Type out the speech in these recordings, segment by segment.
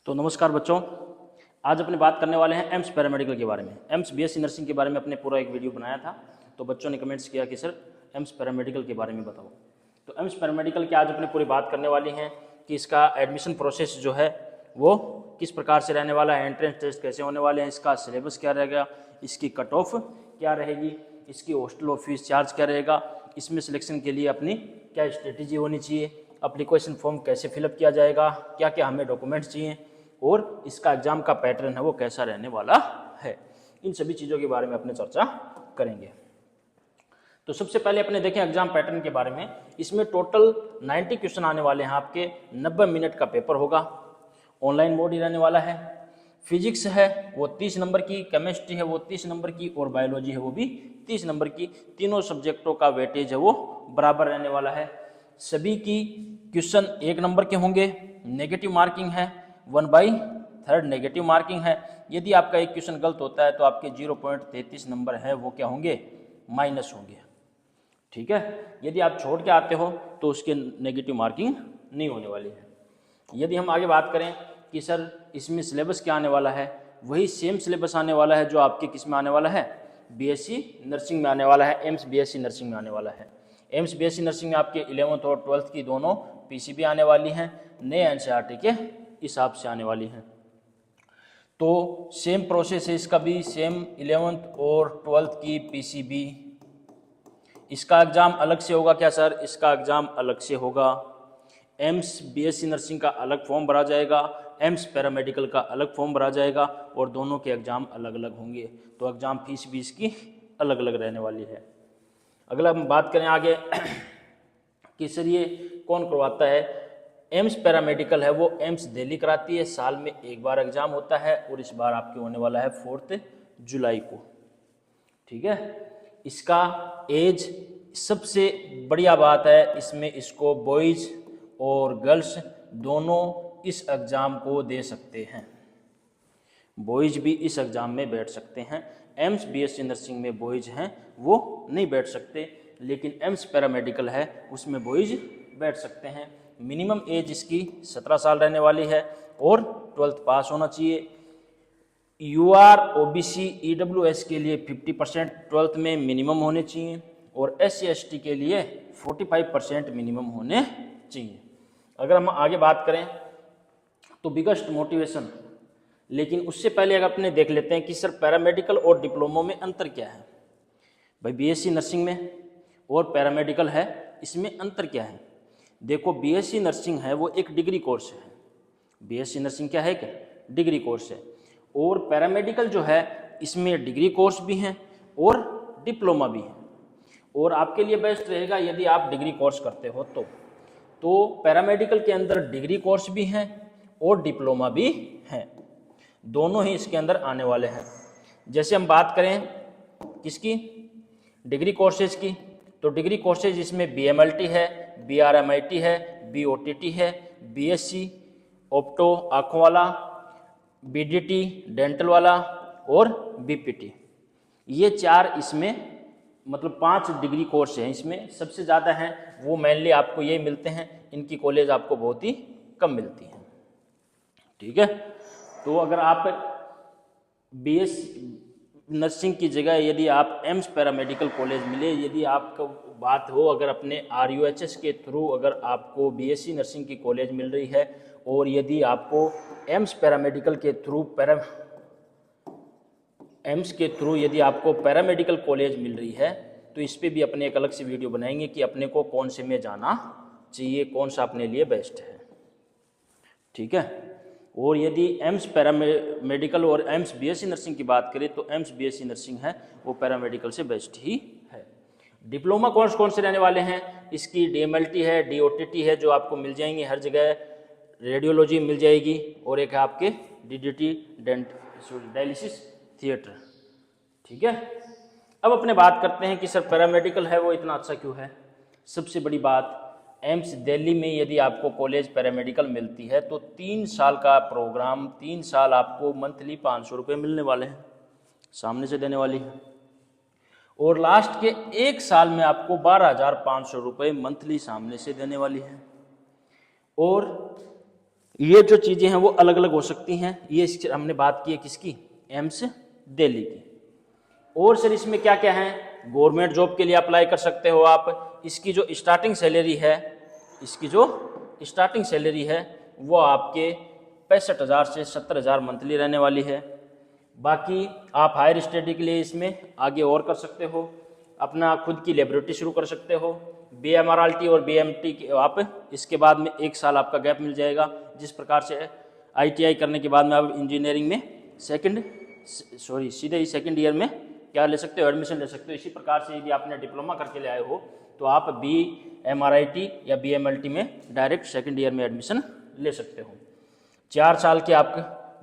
तो नमस्कार बच्चों, आज अपने बात करने वाले हैं एम्स पैरामेडिकल के बारे में। एम्स बीएससी नर्सिंग के बारे में अपने पूरा एक वीडियो बनाया था, तो बच्चों ने कमेंट्स किया कि सर एम्स पैरामेडिकल के बारे में बताओ। तो एम्स पैरामेडिकल की आज अपने पूरी बात करने वाली हैं कि इसका एडमिशन प्रोसेस जो है वो किस प्रकार से रहने वाला है, एंट्रेंस टेस्ट कैसे होने वाले हैं, इसका सिलेबस क्या रहेगा, इसकी कट ऑफ क्या रहेगी, इसकी हॉस्टल और फीस चार्ज क्या रहेगा, इसमें सिलेक्शन के लिए अपनी क्या स्ट्रेटेजी होनी चाहिए, एप्लीकेशन फॉर्म कैसे फिलअप किया जाएगा, क्या क्या हमें डॉक्यूमेंट्स चाहिए और इसका एग्जाम का पैटर्न है वो कैसा रहने वाला है। इन सभी चीज़ों के बारे में अपने चर्चा करेंगे। तो सबसे पहले अपने देखें एग्जाम पैटर्न के बारे में। इसमें टोटल 90 क्वेश्चन आने वाले हैं, आपके 90 मिनट का पेपर होगा, ऑनलाइन मोड ही रहने वाला है। फिजिक्स है वो 30 नंबर की, केमिस्ट्री है वो 30 नंबर की और बायोलॉजी है वो भी 30 नंबर की। तीनों सब्जेक्टों का वेटेज है वो बराबर रहने वाला है। सभी की क्वेश्चन 1 नंबर के होंगे। नेगेटिव मार्किंग है, 1/3 नेगेटिव मार्किंग है। यदि आपका एक क्वेश्चन गलत होता है तो आपके 0.33 नंबर है वो क्या होंगे, माइनस होंगे। ठीक है, यदि आप छोड़ के आते हो तो उसके नेगेटिव मार्किंग नहीं होने वाली है। यदि हम आगे बात करें कि सर इसमें सिलेबस क्या आने वाला है, वही सेम सिलेबस आने वाला है जो आपके किस में आने वाला है, बीएससी नर्सिंग में आने वाला है, एम्स बीएससी नर्सिंग में आने वाला है। एम्स बीएससी नर्सिंग में आपके 11th और 12th की दोनों पीसीबी आने वाली हैं, नए एनसीईआरटी के हिसाब से आने वाली हैं। तो सेम प्रोसेस है इसका भी, सेम 11th और 12th की पीसीबी। इसका एग्ज़ाम अलग से होगा क्या सर, इसका एग्ज़ाम अलग से होगा। एम्स बीएससी नर्सिंग का अलग फॉर्म भरा जाएगा, एम्स पैरामेडिकल का अलग फॉर्म भरा जाएगा और दोनों के एग्ज़ाम अलग अलग होंगे। तो एग्ज़ाम फीस भी इसकी अलग अलग रहने वाली है। अगला हम बात करें आगे कि सर ये कौन करवाता है। एम्स पैरामेडिकल है वो एम्स दिल्ली कराती है, साल में एक बार एग्ज़ाम होता है और इस बार आपके होने वाला है 4 जुलाई को। ठीक है, इसका एज सबसे बढ़िया बात है, इसमें इसको बॉयज़ और गर्ल्स दोनों इस एग्ज़ाम को दे सकते हैं। बॉयज़ भी इस एग्ज़ाम में बैठ सकते हैं। एम्स बीएससी नर्सिंग में बॉयज़ हैं वो नहीं बैठ सकते, लेकिन एम्स पैरामेडिकल है उसमें बॉयज़ बैठ सकते हैं। मिनिमम एज इसकी 17 साल रहने वाली है और 12th पास होना चाहिए। यूआर ओबीसी ईडब्ल्यूएस के लिए 50% 12th में मिनिमम होने चाहिए और SC ST के लिए 45% मिनिमम होने चाहिए। अगर हम आगे बात करें तो बिगेस्ट मोटिवेशन, लेकिन उससे पहले अगर अपने देख लेते हैं कि सर पैरामेडिकल और डिप्लोमा में अंतर क्या है। भाई बीएससी नर्सिंग में और पैरामेडिकल है, इसमें अंतर क्या है। देखो बीएससी नर्सिंग है वो एक डिग्री कोर्स है। बीएससी नर्सिंग क्या है, क्या डिग्री कोर्स है। और पैरामेडिकल जो है इसमें डिग्री कोर्स भी हैं और डिप्लोमा भी है। और आपके लिए बेस्ट रहेगा यदि आप डिग्री कोर्स करते हो तो पैरामेडिकल के अंदर डिग्री कोर्स भी हैं और डिप्लोमा भी हैं, दोनों ही इसके अंदर आने वाले हैं। जैसे हम बात करें किसकी, डिग्री कोर्सेज की, तो डिग्री कोर्सेज इसमें BMLT है, BRMIT है, BOTT है, BSc ऑप्टो आँखों वाला, BDT डेंटल वाला और BPT, ये 4 इसमें मतलब 5 डिग्री कोर्स हैं। इसमें सबसे ज़्यादा हैं वो मेनली आपको ये मिलते हैं, इनकी कॉलेज आपको बहुत ही कम मिलती हैं। ठीक है, तो अगर आप BS नर्सिंग की जगह यदि आप एम्स पैरामेडिकल कॉलेज मिले, यदि आपको बात हो अगर अपने RUHS के थ्रू अगर आपको BSc नर्सिंग की कॉलेज मिल रही है और यदि आपको एम्स पैरामेडिकल के थ्रू यदि आपको पैरामेडिकल कॉलेज मिल रही है, तो इस पर भी अपने एक अलग से वीडियो बनाएंगे कि अपने को कौन से में जाना चाहिए, कौन सा अपने लिए बेस्ट है। ठीक है, और यदि एम्स पैरामेडिकल और एम्स बीएससी नर्सिंग की बात करें तो एम्स बीएससी नर्सिंग है वो पैरामेडिकल से बेस्ट ही है। डिप्लोमा कोर्स कौन से रहने वाले हैं, इसकी DMLT है, DOTT है जो आपको मिल जाएंगे हर जगह, रेडियोलॉजी मिल जाएगी और एक है आपके DDT डायलिसिस थिएटर। ठीक है, अब अपने बात करते हैं कि सर पैरामेडिकल है वो इतना अच्छा क्यों है। सबसे बड़ी बात, एम्स दिल्ली में यदि आपको कॉलेज पैरामेडिकल मिलती है तो 3 साल का प्रोग्राम, 3 साल आपको मंथली 500 रुपये मिलने वाले हैं, सामने से देने वाली है। और लास्ट के 1 साल में आपको 12,500 रुपये मंथली सामने से देने वाली है। और ये जो चीज़ें हैं वो अलग अलग हो सकती हैं। ये हमने बात की है किसकी, एम्स दिल्ली की। और सर इसमें क्या क्या है, गवर्नमेंट जॉब के लिए अप्लाई कर सकते हो आप। इसकी जो स्टार्टिंग सैलरी है, इसकी जो स्टार्टिंग सैलरी है वो आपके 65,000 से 70,000 मंथली रहने वाली है। बाकी आप हायर स्टडी के लिए इसमें आगे और कर सकते हो, अपना खुद की लेबोरेटरी शुरू कर सकते हो। BMRLT और BMT आप इसके बाद में 1 साल आपका गैप मिल जाएगा। जिस प्रकार से ITI करने के बाद में आप इंजीनियरिंग में सीधे ही सेकेंड ईयर में क्या ले सकते हो, एडमिशन ले सकते हो। इसी प्रकार से यदि आपने डिप्लोमा करके ले आए हो तो आप BMRIT या BMLT में डायरेक्ट सेकेंड ईयर में एडमिशन ले सकते हो। 4 साल के आप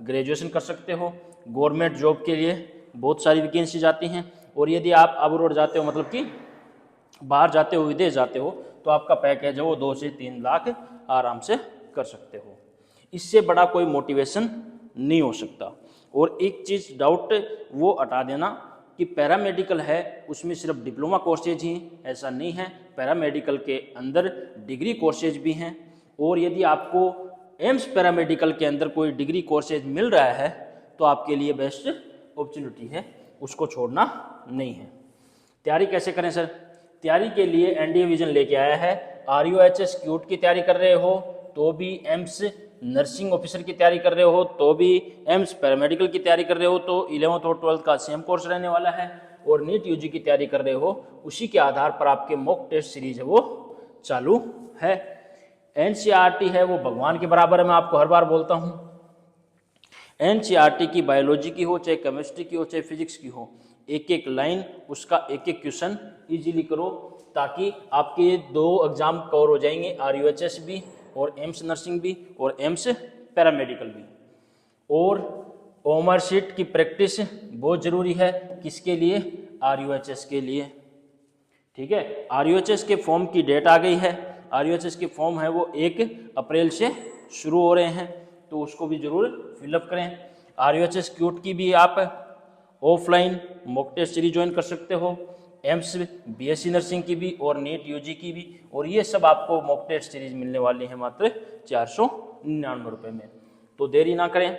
ग्रेजुएशन कर सकते हो। गवर्नमेंट जॉब के लिए बहुत सारी वैकेंसी जाती हैं। और यदि आप अब्रॉड जाते हो, मतलब कि बाहर जाते हो, विदेश जाते हो, तो आपका पैकेज है वो 2 से 3 लाख आराम से कर सकते हो। इससे बड़ा कोई मोटिवेशन नहीं हो सकता। और एक चीज़ डाउट वो हटा देना कि पैरामेडिकल है उसमें सिर्फ डिप्लोमा कोर्सेज ही, ऐसा नहीं है। पैरामेडिकल के अंदर डिग्री कोर्सेज भी हैं। और यदि आपको एम्स पैरामेडिकल के अंदर कोई डिग्री कोर्सेज मिल रहा है तो आपके लिए बेस्ट अपॉर्चुनिटी है, उसको छोड़ना नहीं है। तैयारी कैसे करें सर? तैयारी के लिए NDA विजन लेके आया है। RUHS क्यूट की तैयारी कर रहे हो तो भी, एम्स नर्सिंग ऑफिसर की तैयारी कर रहे हो तो भी, एम्स पैरामेडिकल की तैयारी कर रहे हो तो 11th और 12th का सेम कोर्स रहने वाला है। और नीट UG की तैयारी कर रहे हो, उसी के आधार पर आपके मॉक टेस्ट सीरीज है वो चालू है। NCERT है वो भगवान के बराबर है, मैं आपको हर बार बोलता हूँ। NCERT की बायोलॉजी की हो, चाहे केमिस्ट्री की हो, चाहे फिजिक्स की हो, एक एक लाइन उसका एक एक क्वेश्चन इजीली करो, ताकि आपके 2 एग्जाम कवर हो जाएंगे, RUHS भी और एम्स नर्सिंग भी और एम्स पैरामेडिकल भी। और ओमर शीट की प्रैक्टिस बहुत ज़रूरी है, किसके लिए? RUHS के लिए। ठीक है, RUHS के फॉर्म की डेट आ गई है। RUHS के फॉर्म है वो 1 अप्रैल से शुरू हो रहे हैं, तो उसको भी जरूर फिलअप करें। RUHS क्यूट की भी आप offline mock test series join कर सकते हो, एम्स BSc नर्सिंग की भी और नीट UG की भी। और ये सब आपको मॉक टेस्ट सीरीज मिलने वाली है मात्र 499 रुपये में। तो देरी ना करें,